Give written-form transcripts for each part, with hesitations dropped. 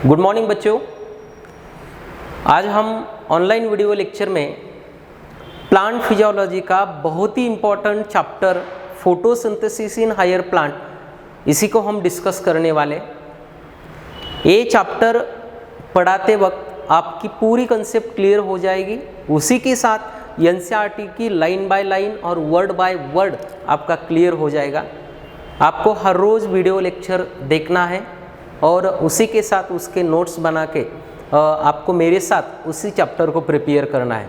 Good morning बच्चों। आज हम ऑनलाइन वीडियो लेक्चर में प्लांट फिजियोलॉजी का बहुत ही important chapter photosynthesis in higher plant इसी को हम डिस्कस करने वाले। ये चैप्टर पढ़ाते वक्त आपकी पूरी कंसेप्ट क्लियर हो जाएगी, उसी के साथ एनसीईआरटी की लाइन बाय लाइन और वर्ड बाय वर्ड आपका क्लियर हो जाएगा। आपको हर रोज़ वीडियो लेक्चर देखना है और उसी के साथ उसके नोट्स बना के आपको मेरे साथ उसी चैप्टर को प्रिपेयर करना है।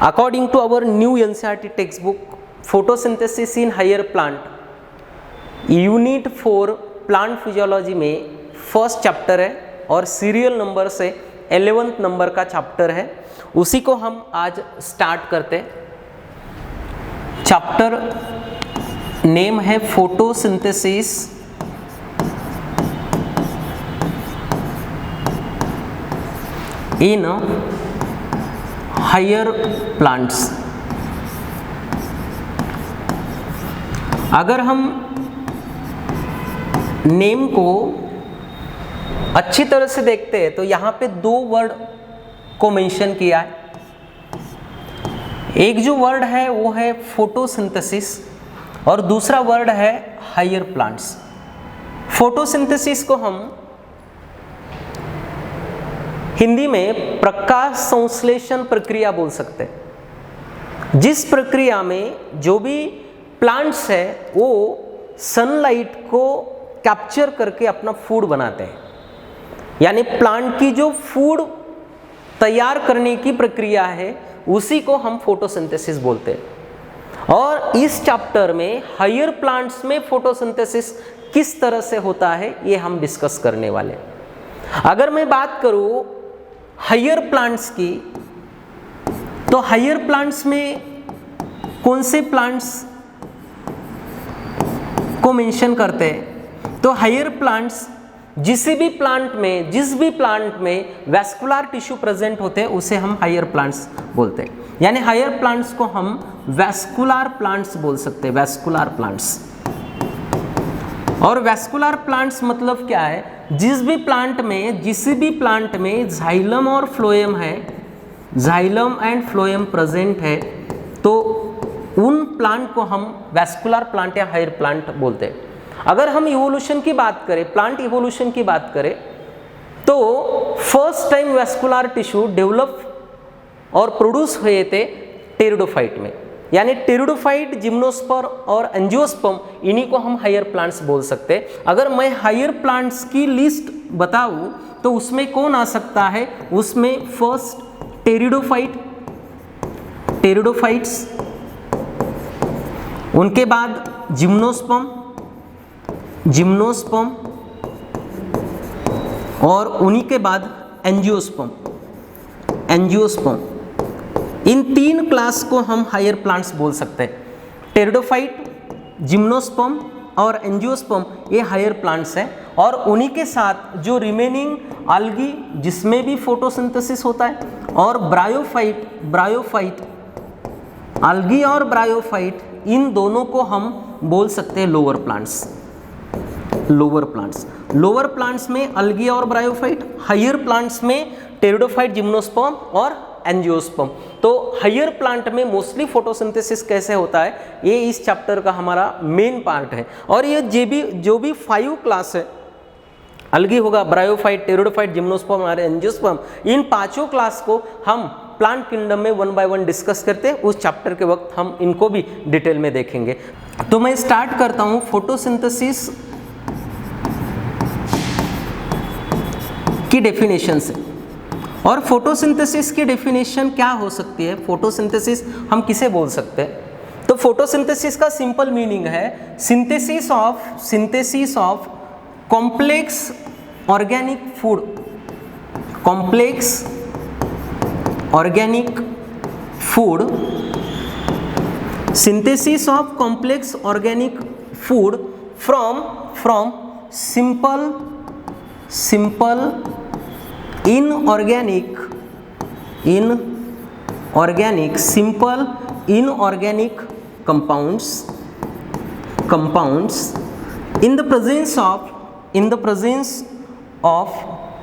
According to our new NCERT text book photosynthesis in higher plant unit 4 plant physiology में फर्स्ट चैप्टर है और सीरियल नंबर से 11th नंबर का चैप्टर है, उसी को हम आज स्टार्ट करते हैं। चैप्टर नेम है फोटोसिंथेसिस इन हायर प्लांट्स। अगर हम नेम को अच्छी तरह से देखते हैं तो यहाँ पे दो वर्ड को मेंशन किया है। एक जो वर्ड है वो है फोटोसिंथेसिस और दूसरा वर्ड है हायर प्लांट्स। फोटोसिंथेसिस को हम हिंदी में प्रकाश संश्लेषण प्रक्रिया बोल सकते हैं। जिस प्रक्रिया में जो भी प्लांट्स है वो सनलाइट को कैप्चर करके अपना फूड बनाते हैं, यानी प्लांट की जो फूड तैयार करने की प्रक्रिया है उसी को हम फोटोसिंथेसिस बोलते हैं। और इस चैप्टर में हायर प्लांट्स में फोटोसिंथेसिस किस तरह से होता है ये हम डिस्कस करने वाले। अगर मैं बात करूं हायर प्लांट्स की, तो हायर प्लांट्स में कौन से प्लांट्स को मेंशन करते हैं? तो हायर प्लांट्स जिस भी प्लांट में वैस्कुलर टिश्यू प्रेजेंट होते हैं उसे हम हायर प्लांट्स बोलते हैं। यानी हायर प्लांट्स को हम वैस्कुलर प्लांट्स बोल सकते हैं, वैस्कुलर प्लांट्स। और वैस्कुलर प्लांट्स मतलब क्या है? जिस भी प्लांट में जाइलम और फ्लोएम है, जाइलम एंड फ्लोएम प्रेजेंट है, तो उन प्लांट को हम वैस्कुलर प्लांट या हायर प्लांट बोलते हैं। अगर हम इवोल्यूशन की बात करें, प्लांट इवोल्यूशन की बात करें, तो first time vascular tissue develop और प्रोड्यूस हुए थे टेरिडोफाइट में, यानी टेरिडोफाइट, जिम्नोस्पर्म और एंजियोस्पर्म, इन्हीं को हम हायर प्लांट्स बोल सकते हैं। अगर मैं हायर प्लांट्स की लिस्ट बताऊं तो उसमें कौन आ सकता है? उसमें फर्स्ट टेरिडोफाइट्स, उनके बाद जिम्नोस्पर्म और उन्हीं के बाद एंजियोस्पर्म। इन तीन क्लास को हम हायर प्लांट्स बोल सकते हैं। टेरिडोफाइट, जिम्नोस्पर्म और एंजियोस्पर्म ये हायर प्लांट्स हैं। और उन्हीं के साथ जो रिमेनिंग आल्गी जिसमें भी फोटोसिंथेसिस होता है, और ब्रायोफाइट, आल्गी और ब्रायोफाइट, इन दोनों को हम बोल सकते हैं लोअर प्लांट्स में अल्गी और ब्रायोफाइट, हायर प्लांट्स में टेरिडोफाइट, जिम्नोस्पर्म और एंजियोस्पर्म। तो हायर प्लांट में मोस्टली फोटोसिंथेसिस कैसे होता है ये इस चैप्टर का हमारा मेन पार्ट है। और ये जो भी 5 क्लास है, अल्गी होगा, ब्रायोफाइट, टेरिडोफाइट, जिम्नोस्पर्म और एंजियोस्पर्म, इन पांचों क्लास को हम प्लांट किंगडम में 1 बाय 1 डिस्कस करते हैं। उस चैप्टर के वक्त हम इनको भी डिटेल में देखेंगे। तो मैं स्टार्ट करता हूं फोटोसिंथेसिस की डेफिनेशन से। और फोटोसिंथेसिस की डेफिनेशन क्या हो सकती है? फोटोसिंथेसिस हम किसे बोल सकते हैं? तो फोटोसिंथेसिस का सिंपल मीनिंग है synthesis of complex organic food, synthesis of complex organic food from simple inorganic compounds in the presence of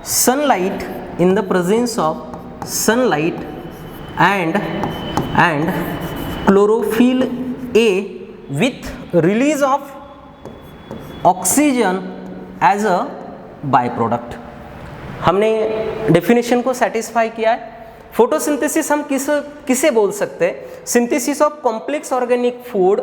sunlight, in the presence of sunlight and chlorophyll A with release of oxygen as a byproduct। हमने definition को satisfy किया है। Photosynthesis हम किसे बोल सकते हैं? Synthesis of complex organic food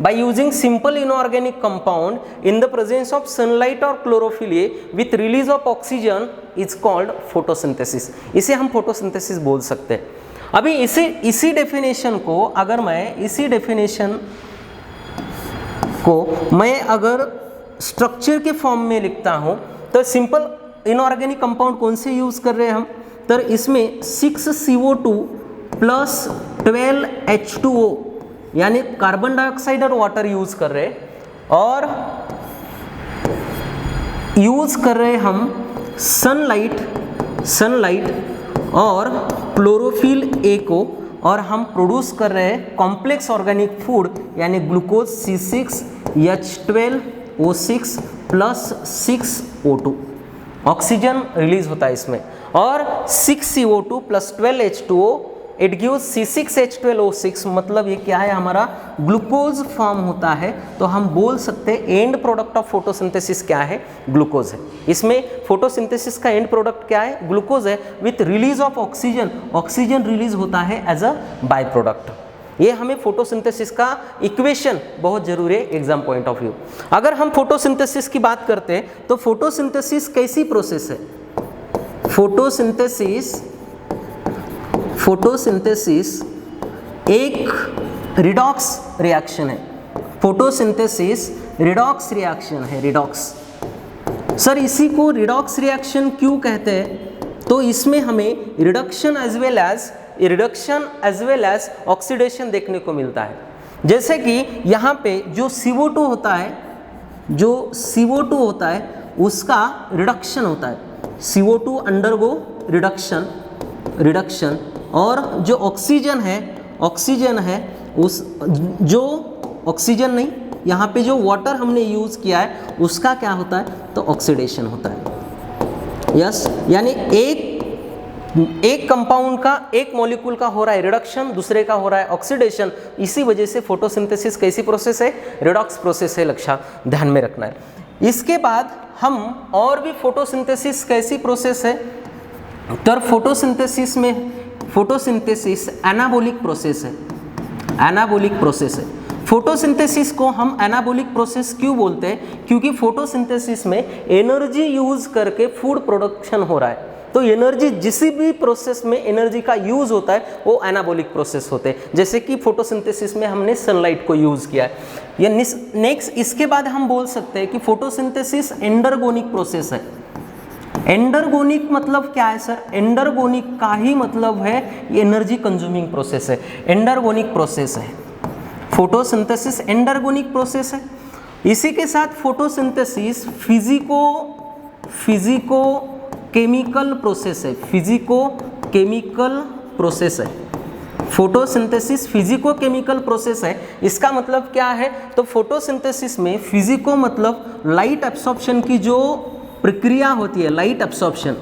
by using simple inorganic compound in the presence of sunlight or chlorophyll A with release of oxygen is called photosynthesis। इसे हम photosynthesis बोल सकते हैं। अभी इसी डेफिनेशन को अगर मैं अगर स्ट्रक्चर के फॉर्म में लिखता हूँ तो सिंपल इनऑर्गेनिक कंपाउंड कौन से यूज़ कर रहे हैं हम? तो इसमें 6CO2 प्लस 12H2O यानी कार्बन डाइऑक्साइड और वाटर यूज कर रहे हैं, और यूज कर रहे हम सनलाइट और क्लोरोफिल ए को, और हम प्रोड्यूस कर रहे हैं कॉम्प्लेक्स ऑर्गेनिक फूड यानी glucose C6H12O6 plus 6O2। Oxygen release होता है इसमें, और 6CO2 plus 12H2O it gives C6H12O6, मतलब ये क्या है? हमारा ग्लूकोज फॉर्म होता है। तो हम बोल सकते हैं एंड प्रोडक्ट ऑफ फोटोसिंथेसिस क्या है? ग्लूकोज है। इसमें फोटोसिंथेसिस का एंड प्रोडक्ट क्या है? ग्लूकोज है with release of oxygen. Oxygen release होता है एज अ बाय प्रोडक्ट। ये हमें फोटोसिंथेसिस का इक्वेशन बहुत जरूरी है एग्जाम पॉइंट ऑफ व्यू। अगर हम फोटोसिंथेसिस की बात करते हैं तो फोटोसिंथेसिस कैसी प्रोसेस है? फोटोसिंथेसिस एक रिडॉक्स रिएक्शन है। फोटोसिंथेसिस रिडॉक्स रिएक्शन है, रिडॉक्स। सर इसी को रिडॉक्स रिएक्शन क्यों कहते हैं? तो इसमें हमें reduction as well as oxidation देखने को मिलता है। जैसे कि यहाँ पे जो CO2 होता है उसका रिडक्शन होता है। CO2 अंडरगो रिडक्शन, और जो ऑक्सीजन है उस जो ऑक्सीजन नहीं, यहाँ पे जो वाटर हमने यूज़ किया है उसका क्या होता है? तो ऑक्सीडेशन होता है। यस, यानी एक कंपाउंड का, एक मॉलिक्यूल का हो रहा है रिडक्शन, दूसरे का हो रहा है ऑक्सीडेशन। इसी वजह से फोटोसिंथेसिस कैसी प्रोसेस है? रिडॉक्स प्रोसेस है। लक्ष्य ध्यान में रखना है। इसके बाद हम और भी फोटोसिंथेसिस कैसी प्रोसेस है? तो फोटोसिंथेसिस एनाबॉलिक प्रोसेस है। फोटोसिंथेसिस को हम एनाबॉलिक प्रोसेस क्यों बोलते हैं? क्योंकि फोटोसिंथेसिस में एनर्जी यूज करके फूड प्रोडक्शन हो रहा है। तो एनर्जी, जिस भी प्रोसेस में एनर्जी का यूज होता है वो एनाबॉलिक प्रोसेस होते हैं। जैसे कि फोटोसिंथेसिस में हमने सनलाइट को यूज किया है। ये नेक्स्ट, इसके बाद हम बोल सकते हैं कि फोटोसिंथेसिस एंडरगोनिक प्रोसेस है। एंडरगोनिक मतलब क्या है सर? एंडरगोनिक का ही मतलब है एनर्जी कंज्यूमिंग प्रोसेस है। एंडरगोनिक प्रोसेस है फोटोसिंथेसिस, एंडरगोनिक प्रोसेस है। इसी के साथ फोटोसिंथेसिस फिजिको केमिकल प्रोसेस है। फोटोसिंथेसिस फिजिको केमिकल प्रोसेस है। इसका मतलब क्या है? तो फोटोसिंथेसिस में फिजिको मतलब लाइट एब्सॉर्प्शन की जो प्रक्रिया होती है, लाइट एब्सॉर्प्शन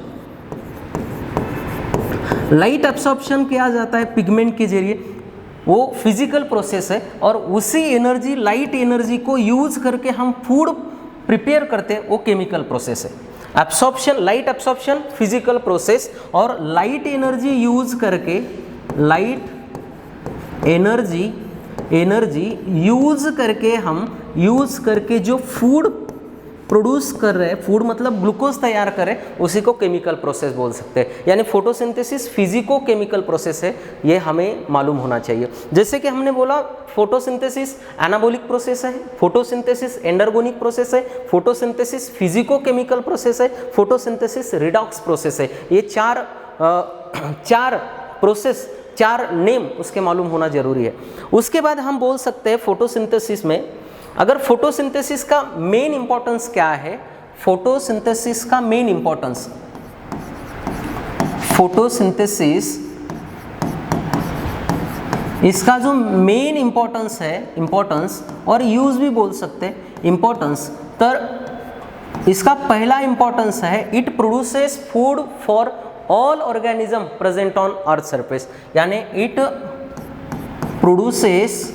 किया जाता है पिगमेंट के जरिए, वो फिजिकल प्रोसेस है। और उसी एनर्जी, लाइट एनर्जी को यूज करके हम फूड प्रिपेयर करते हैं, वो केमिकल प्रोसेस है। लाइट एब्सॉर्प्शन फिजिकल प्रोसेस, और लाइट एनर्जी यूज करके, हम यूज करके जो फूड प्रोड्यूस कर रहे हैं, फूड मतलब ग्लूकोज तैयार कर रहे हैं, उसी को केमिकल प्रोसेस बोल सकते हैं। यानी फोटोसिंथेसिस फिजिको केमिकल प्रोसेस है, ये हमें मालूम होना चाहिए। जैसे कि हमने बोला फोटोसिंथेसिस एनाबॉलिक प्रोसेस है, फोटोसिंथेसिस एंडरगोनिक प्रोसेस है, फोटोसिंथेसिस फिजिको केमिकल प्रोसेस है, फोटोसिंथेसिस रिडॉक्स प्रोसेस है। ये चार नेम उसके मालूम होना जरूरी है। उसके बाद हम बोल सकते हैं फोटोसिंथेसिस में, अगर फोटोसिंथेसिस का मेन इंपॉर्टेंस क्या है? फोटोसिंथेसिस इसका जो मेन इंपॉर्टेंस है, और यूज भी बोल सकते हैं इंपॉर्टेंस, तो इसका पहला इंपॉर्टेंस है it produces food for all organism present on earth surface, यानी it produces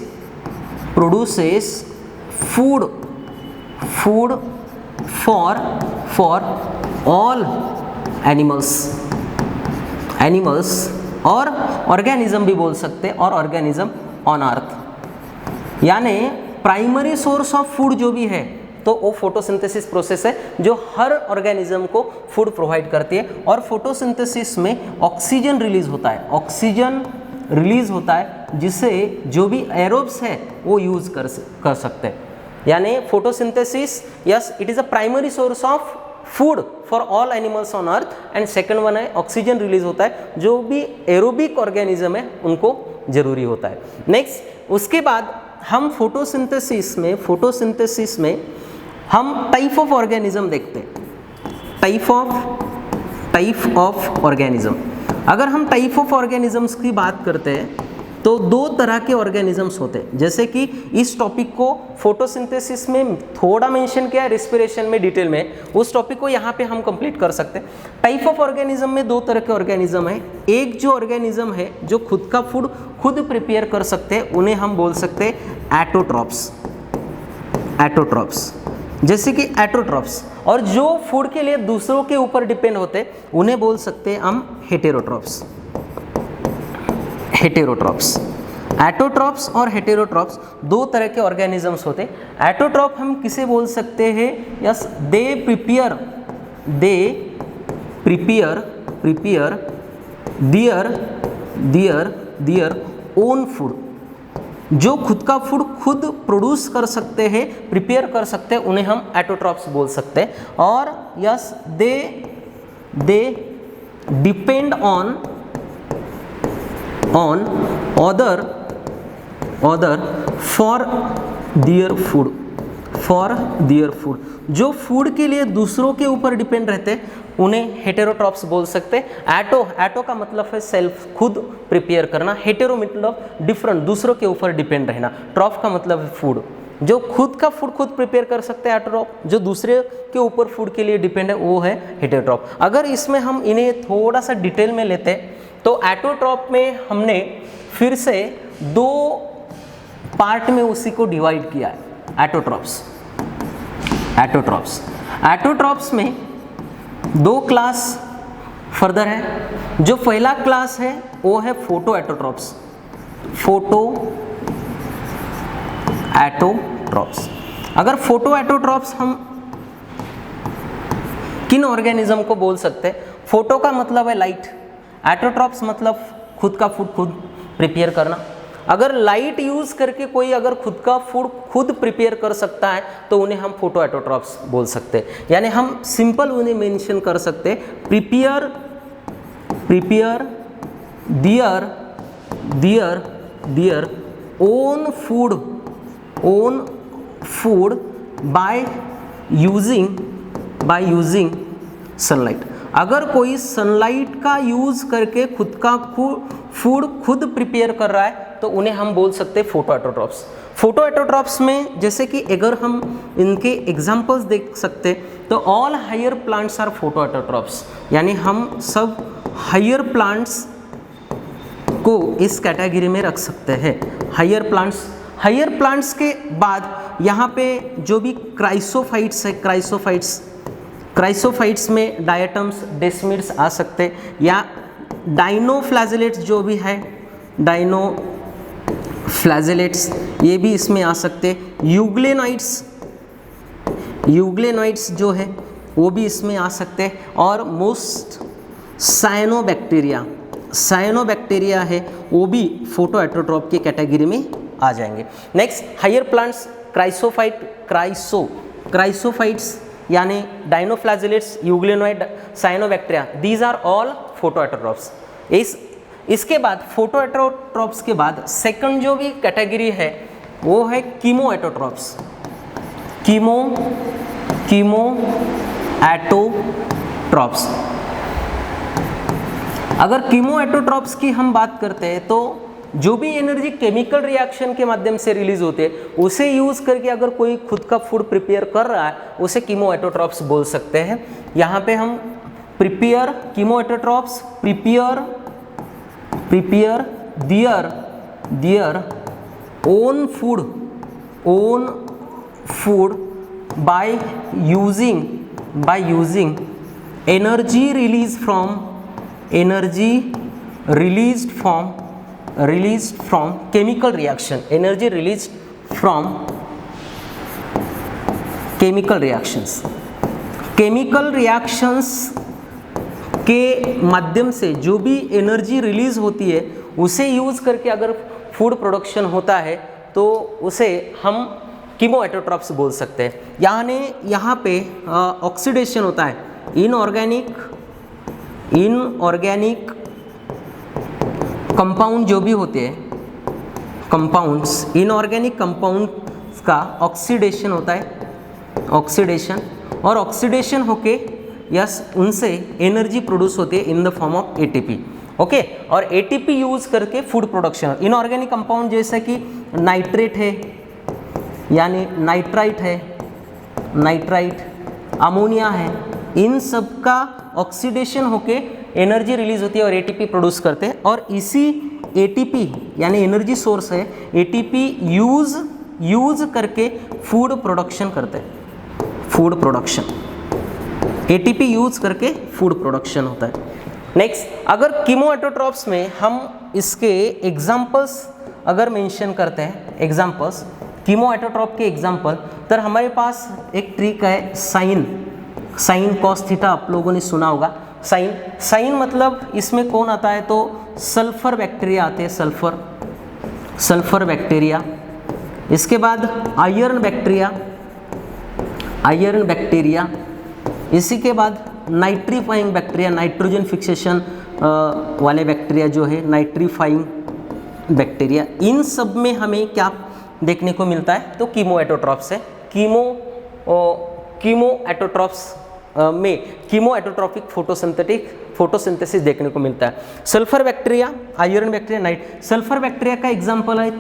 food for all animals और ऑर्गेनिज्म भी बोल सकते हैं, और ऑर्गेनिज्म ऑन अर्थ। यानी प्राइमरी सोर्स ऑफ फूड जो भी है तो वो फोटोसिंथेसिस प्रोसेस है जो हर ऑर्गेनिज्म को फूड प्रोवाइड करती है। और फोटोसिंथेसिस में ऑक्सीजन रिलीज होता है जिसे जो भी एरोब्स है वो यूज कर सकते हैं। यानी photosynthesis, yes, it is a primary source of food for all animals on earth. And second one है ऑक्सीजन रिलीज होता है, जो भी एरोबिक ऑर्गेनिज्म है उनको जरूरी होता है। नेक्स्ट, उसके बाद हम फोटोसिंथेसिस में हम टाइप ऑफ ऑर्गेनिज्म देखते हैं। टाइप ऑफ ऑर्गेनिज्म, अगर हम टाइप ऑफ ऑर्गेनिजम्स की बात करते हैं तो दो तरह के ऑर्गेनिजम्स होते हैं। जैसे कि इस टॉपिक को फोटोसिंथेसिस में थोड़ा मेंशन किया है, रिस्पिरेशन में डिटेल में, उस टॉपिक को यहाँ पे हम कंप्लीट कर सकते हैं। टाइप ऑफ ऑर्गेनिज्म में दो तरह के ऑर्गेनिज्म है। एक जो ऑर्गेनिज्म है जो खुद का फूड खुद प्रिपेयर कर सकते हैं, उन्हें हम बोल सकते हैं एटोट्रॉप्स, जैसे कि एटोट्रॉप्स। और जो फूड के लिए दूसरों के ऊपर डिपेंड होते हैं उन्हें बोल सकते हैं हम हेटेरोट्रॉप्स। एटोट्रॉप्स और हेटेरोट्रॉप्स दो तरह के ऑर्गेनिजम्स होते हैं। एटोट्रॉप हम किसे बोल सकते हैं? Yes, they prepare their own food, जो खुद का फूड खुद प्रोड्यूस कर सकते हैं, प्रिपेयर कर सकते हैं, उन्हें हम एटोट्रॉप्स बोल सकते हैं। और yes, they depend on other for their food, जो फूड के लिए दूसरों के ऊपर डिपेंड रहते हैं उन्हें हेटेरोट्रॉप्स बोल सकते हैं। एटो का मतलब है सेल्फ, खुद प्रिपेयर करना। हेटेरो मतलब डिफरेंट, दूसरों के ऊपर डिपेंड रहना। ट्रॉप का मतलब है फूड, जो खुद का फूड खुद प्रिपेयर कर सकते हैं एटोट्रॉप, जो दूसरे के ऊपर फूड के लिए डिपेंड है वो है हेटेरोट्रॉप। अगर इसमें हम इन्हें थोड़ा सा डिटेल में लेते हैं तो एटोट्रॉप में हमने फिर से दो पार्ट में उसी को डिवाइड किया है। एटोट्रॉप्स में दो क्लास फर्दर है। जो पहला क्लास है वो है फोटो एटोट्रॉप्स। अगर फोटो एटोट्रॉप्स हम किन ऑर्गेनिज्म को बोल सकते हैं? फोटो का मतलब है लाइट, एटोट्रॉप्स मतलब खुद का फूड खुद प्रिपेयर करना। अगर लाइट यूज करके कोई अगर खुद का फूड खुद प्रिपेयर कर सकता है तो उन्हें हम फोटो एटोट्रॉप्स बोल सकते हैं। यानी हम सिंपल उन्हें मेंशन कर सकते हैं, prepare their own food by using sunlight. अगर कोई सनलाइट का यूज करके खुद का फूड खुद प्रिपेयर कर रहा है तो उन्हें हम बोल सकते हैं फोटो एटोट्रॉप्स। फोटो एटोट्रॉप्स में जैसे कि अगर हम इनके एग्जांपल्स देख सकते तो all higher plants are photoautotrophs, यानी हम सब हायर प्लांट्स को इस कैटेगरी में रख सकते हैं। हायर प्लांट्स के बाद यहाँ पे जो भी क्राइसोफाइट्स है, क्राइसोफाइट्स में डायटम्स, डेस्मिड्स आ सकते हैं, या डाइनोफ्लैजेलेट्स जो भी है, डाइनोफ्लैजेलेट्स ये भी इसमें आ सकते हैं। यूग्लेनॉइड्स जो है वो भी इसमें आ सकते हैं। और मोस्ट साइनोबैक्टीरिया है वो भी फोटो एटोट्रॉप की कैटेगरी में आ जाएंगे। नेक्स्ट, हायर प्लांट्स, क्राइसोफाइट्स यानी dinoflagellates, euglenoid, cyanobacteria, these are all photoautotrophs. इसके बाद फोटो एटोट्रॉप्स के बाद सेकंड जो भी कैटेगरी है वो है कीमो एटोट्रॉप्स। अगर कीमो एटोट्रॉप्स की हम बात करते हैं तो जो भी एनर्जी केमिकल रिएक्शन के माध्यम से रिलीज होते हैं उसे यूज करके अगर कोई खुद का फूड प्रिपेयर कर रहा है उसे कीमोएटोट्रॉप्स बोल सकते हैं। यहाँ पे हम prepare chemoautotrophs prepare their own food by using energy released from chemical reaction, energy released from chemical reactions के माध्यम से जो भी एनर्जी रिलीज होती है उसे यूज करके अगर फूड प्रोडक्शन होता है तो उसे हम कीमोएटोट्रॉप्स बोल सकते हैं। यानी यहाँ पे ऑक्सीडेशन होता है इनऑर्गेनिक कंपाउंड जो भी होते हैं कंपाउंड्स, इनऑर्गेनिक कंपाउंड्स का ऑक्सीडेशन होता है, ऑक्सीडेशन, और ऑक्सीडेशन होके उनसे एनर्जी प्रोड्यूस होती है in the form of ATP. Okay, और एटीपी यूज करके फूड प्रोडक्शन। इनऑर्गेनिक कंपाउंड जैसे कि नाइट्रेट है यानी नाइट्राइट है, अमोनिया है, इन सब का ऑक्सीडेशन होके एनर्जी रिलीज होती है और एटीपी प्रोड्यूस करते हैं। और इसी एटीपी यानी एनर्जी सोर्स है, एटीपी यूज करके फूड प्रोडक्शन करते हैं, फूड प्रोडक्शन, एटीपी यूज करके फूड प्रोडक्शन होता है। नेक्स्ट, अगर कीमोएटोट्रॉप्स में हम इसके एग्जाम्पल्स अगर मेंशन करते हैं, एग्जाम्पल्स कीमोएटोट्रॉप के एग्जाम्पल, तो हमारे पास एक ट्रिक है साइन कॉस थीटा, आप लोगों ने सुना होगा। साइन मतलब इसमें कौन आता है तो सल्फर बैक्टीरिया आते हैं, सल्फर बैक्टीरिया। इसके बाद आयरन बैक्टीरिया, इसी के बाद नाइट्रीफाइंग बैक्टीरिया, नाइट्रोजन फिक्सेशन वाले बैक्टीरिया जो है नाइट्रीफाइंग बैक्टीरिया। इन सब में हमें क्या देखने को मिलता है तो कीमोएटोट्रॉप्स है। कीमोएटोट्रॉप्स में कीमोएटोट्रॉपिक फोटोसिंथेसिस देखने को मिलता है। Sulphur bacteria, iron bacteria, sulphur bacteria का एग्जाम्पल है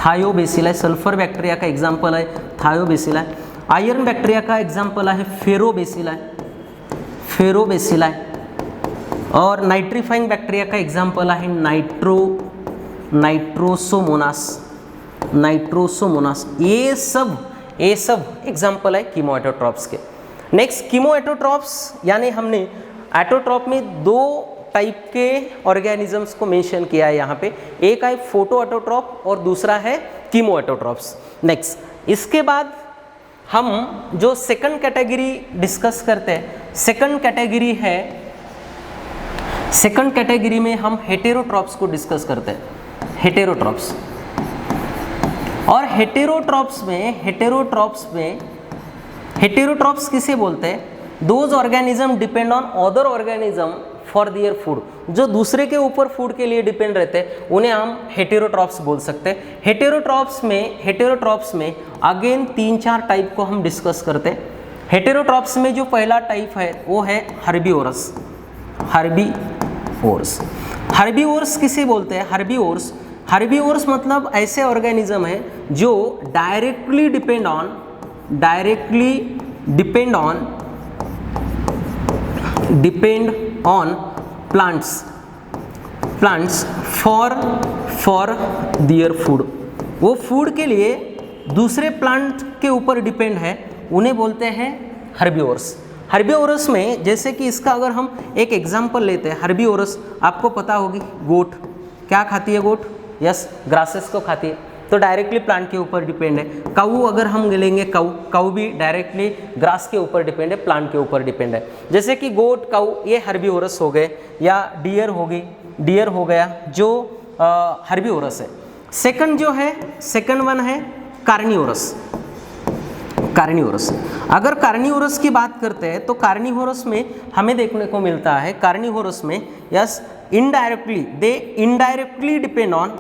थायोबेसिलाई, सल्फर बैक्टीरिया का एग्जाम्पल है थायोबेसिलाई। आयरन बैक्टीरिया का एग्जाम्पल है फेरोबेसिलाई, और नाइट्रीफाइंग बैक्टीरिया का एग्जाम्पल है नाइट्रोसोमोनास। ये सब एग्जाम्पल है कीमोएटोट्रॉप्स के। नेक्स्ट, कीमोएटोट्रॉप्स यानी हमने एटोट्रॉप में दो टाइप के ऑर्गेनिजम्स को मेंशन किया है यहाँ पे, एक है फोटो एटोट्रॉप और दूसरा है कीमोएटोट्रॉप्स। नेक्स्ट, इसके बाद हम जो सेकंड कैटेगरी डिस्कस करते हैं, सेकंड कैटेगरी में हम हेटेरोट्रॉप्स को डिस्कस करते हैं, हेटेरोट्रॉप्स। और हेटेरोट्रॉप्स किसे बोलते हैं? Those organism depend on other organism for their food, जो दूसरे के ऊपर फूड के लिए डिपेंड रहते हैं उन्हें हम हेटेरोट्रॉप्स बोल सकते हैं। हेटेरोट्रॉप्स में अगेन 3-4 टाइप को हम डिस्कस करते हैं। हेटेरोट्रॉप्स में जो पहला टाइप है वो है हर्बीवोरस। हर्बीवोरस किसे बोलते हैं? हर्बीवोरस मतलब ऐसे ऑर्गेनिज्म है जो directly depend on plants for their food. वो फूड के लिए दूसरे प्लांट के ऊपर डिपेंड है, उन्हें बोलते हैं हर्बीवोरस में जैसे कि इसका अगर हम एक एग्जांपल लेते हैं, हर्बीवोरस आपको पता होगी, गोट क्या खाती है? गोट यस, ग्रासेस को खाती है, तो डायरेक्टली प्लांट के ऊपर डिपेंड है। काऊ अगर हम लेंगे, काऊ भी डायरेक्टली ग्रास के ऊपर डिपेंड है, प्लांट के ऊपर डिपेंड है। जैसे कि गोट, काऊ ये हर्बीवोरस हो गए, या डियर हो गया जो हर्बीवोरस है। सेकंड वन है कार्निवोरस। अगर कार्निवोरस की बात करते हैं तो कार्निवोरस में हमें देखने को मिलता है, कार्निवोरस में yes indirectly depend on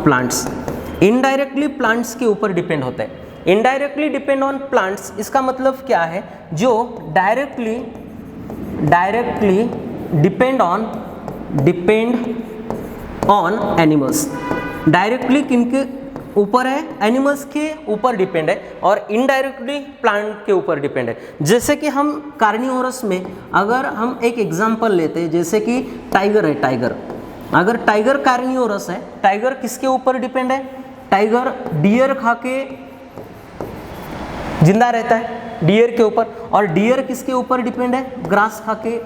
plants, indirectly plants के ऊपर डिपेंड होते हैं। इनडायरेक्टली डिपेंड ऑन प्लांट्स, इसका मतलब क्या है, जो directly depend on animals. Directly किनके ऊपर है, एनिमल्स के ऊपर डिपेंड है, और इनडायरेक्टली प्लांट के ऊपर डिपेंड है। जैसे कि हम कार्निवोरस में अगर हम एक एग्जांपल लेते हैं, जैसे कि टाइगर है, टाइगर, अगर टाइगर कार्निवोरस है, टाइगर किसके ऊपर डिपेंड है, टाइगर डियर खा के जिंदा रहता है, डियर के ऊपर, और डियर किसके ऊपर डिपेंड है, ग्रास खा के।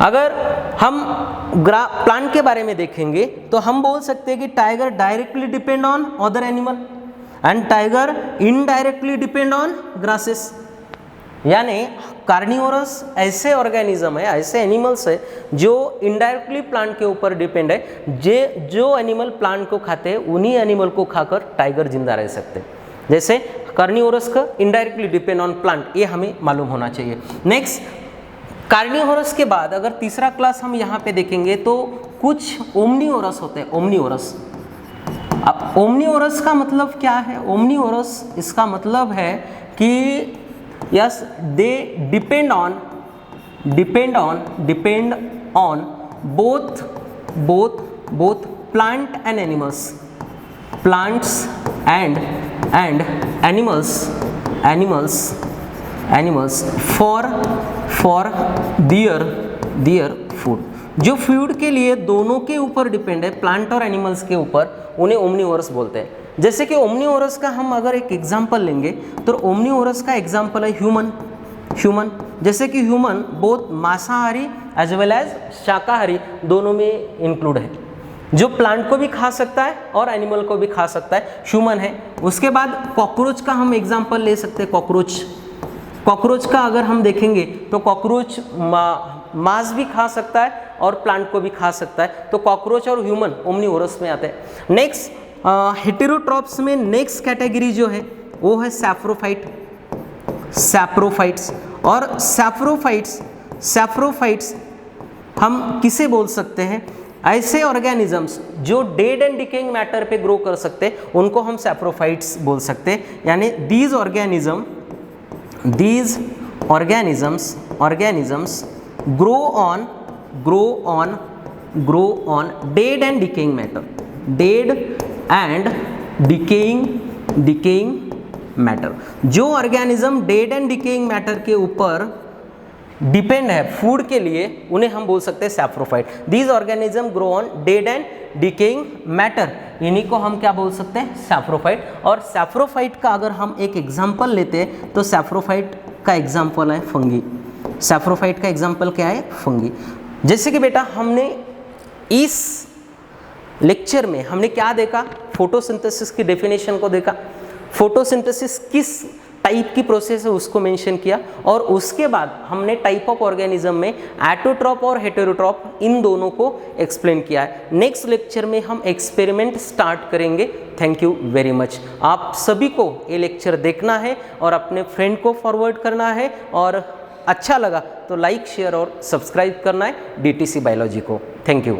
अगर हम प्लांट के बारे में देखेंगे तो हम बोल सकते हैं कि tiger directly depend on other animal and tiger indirectly depend on grasses. यानी कार्निवोरस ऐसे ऑर्गेनिज्म है, ऐसे एनिमल्स है जो इनडायरेक्टली प्लांट के ऊपर डिपेंड है। जो एनिमल प्लांट को खाते हैं उन्हीं एनिमल को खाकर टाइगर जिंदा रह सकते हैं। जैसे कार्निवोरस का इनडायरेक्टली डिपेंड ऑन प्लांट, ये हमें मालूम होना चाहिए। नेक्स्ट, कार्निवोरस के बाद अगर तीसरा क्लास हम यहाँ पे देखेंगे तो कुछ ओमनीवोरस होते हैं। ओमनीवोरस, अब ओमनीवोरस का मतलब क्या है, ओमनीवोरस इसका मतलब है कि yes they depend on both plant and animals, plants and animals for their food. जो फूड के लिए दोनों के ऊपर डिपेंड है, प्लांट और एनिमल्स के ऊपर, उन्हें ओमनीवोरस बोलते हैं। जैसे कि ओमनीवोरस का हम अगर एक एग्जांपल लेंगे तो ओमनीवोरस का एग्जांपल है ह्यूमन। जैसे कि ह्यूमन बोथ मांसाहारी एज वेल एज शाकाहारी दोनों में इंक्लूड है, जो प्लांट को भी खा सकता है और एनिमल को भी खा सकता है, ह्यूमन है। उसके बाद कॉकरोच का हम एग्जांपल ले सकते हैं। कॉकरोच का अगर हम देखेंगे तो कॉकरोच मांस भी खा सकता है और प्लांट को भी खा सकता है, तो कॉकरोच और ह्यूमन ओमनीवोरस में आते हैं। नेक्स्ट, हेटेरोट्रॉप्स में नेक्स्ट कैटेगरी जो है वो है सैप्रोफाइट्स। और सैप्रोफाइट्स हम किसे बोल सकते हैं, ऐसे ऑर्गेनिजम्स जो डेड एंड डिकेइंग मैटर पे ग्रो कर सकते हैं उनको हम सैप्रोफाइट्स बोल सकते हैं। यानी these organisms grow on dead and decaying matter, जो organism dead and decaying matter के ऊपर डिपेंड है फूड के लिए, उन्हें हम बोल सकते हैं saprophyte. These organism grow on dead and decaying matter, इन्हीं को हम क्या बोल सकते हैं, सैप्रोफाइट। और सैप्रोफाइट का अगर हम एक एग्जांपल लेते हैं तो सैप्रोफाइट का एग्जांपल है फंगी। सैप्रोफाइट का एग्जांपल क्या है, फंगी। जैसे कि बेटा हमने इस लेक्चर में हमने क्या देखा, फोटोसिंथेसिस की डेफिनेशन को देखा, फोटोसिंथेसिस किस टाइप की प्रोसेस है उसको मेंशन किया, और उसके बाद हमने टाइप ऑफ ऑर्गेनिज्म में एटोट्रॉप और हेटेरोट्रॉप इन दोनों को एक्सप्लेन किया है। नेक्स्ट लेक्चर में हम एक्सपेरिमेंट स्टार्ट करेंगे। Thank you very much. आप सभी को ये लेक्चर देखना है और अपने फ्रेंड को फॉरवर्ड करना है, और अच्छा लगा तो लाइक शेयर और सब्सक्राइब करना है DTC बायोलॉजी को। Thank you.